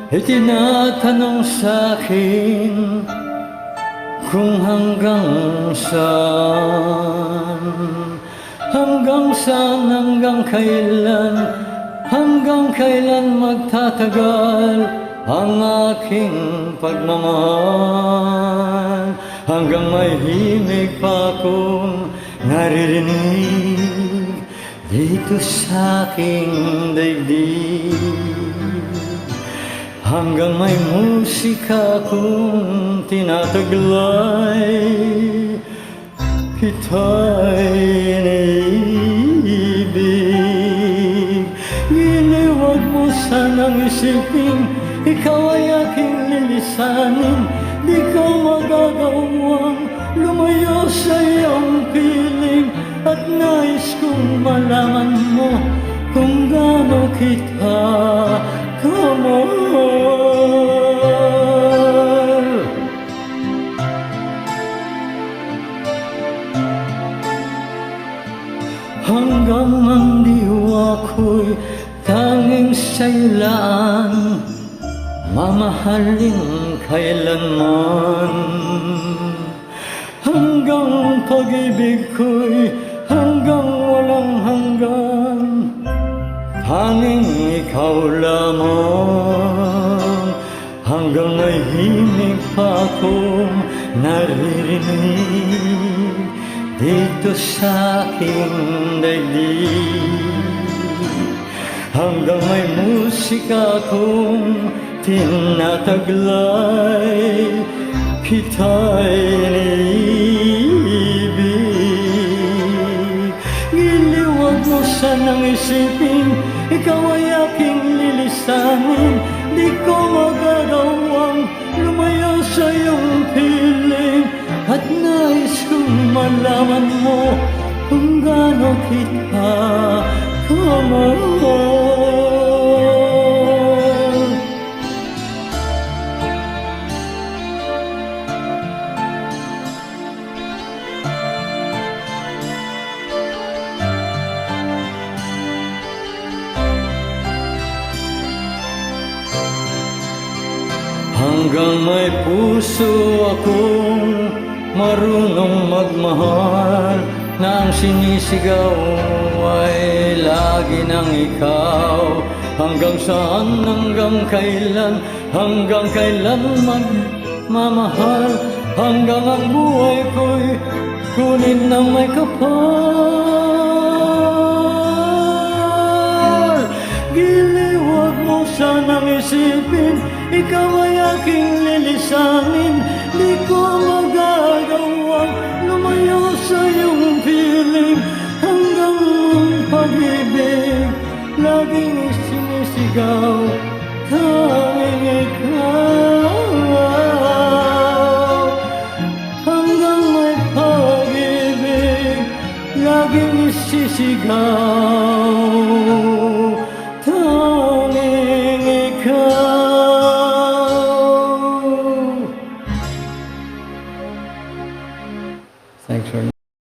Itinatanong sa'kin kung hanggang saan, hanggang kailan magtatagal ang aking pagmamahal, hanggang may himig pa akong naririnig dito sa aking daigdig, hanggang may musika akong tinataglay, kita'y iniibig. Giliwag mo sanang isipin, ikaw ay aking lilisanin. Di ko magagawang lumayo sa iyong piling, at nais kong malaman mo kung gaano kita kamahal. Hanggang ang diwa ko'y tanging sa'yo lang, mamahalin kailanman. Hanggang pag-ibig ko'y hanggang walang hanggan, tanging ikaw lamang. Hanggang may himig pa akong naririnig dito sa aking daigdig, hanggang may musika akong tinataglay, kita'y iniibig. Giliwag mo sanang isipin, ikaw ay aking lilisanin. Di ko magagawang lumayo sa iyong piling, at nais kong malaman mo kung gaano kita kamahal. Hanggang may puso akong marunong magmahal, na ang sinisigaw ay lagi ng ikaw. Hanggang saan, hanggang kailan magmamahal, hanggang ang buhay ko'y kunin ng may kapal. Giliwag mo sanang isipin, ikaw ay aking lilisanin. Di ko magagawang lumayo sa iyong piling, hanggang ang pag-ibig laging sinisigaw, tanging ikaw. Hanggang may pag-ibig laging isisigaw,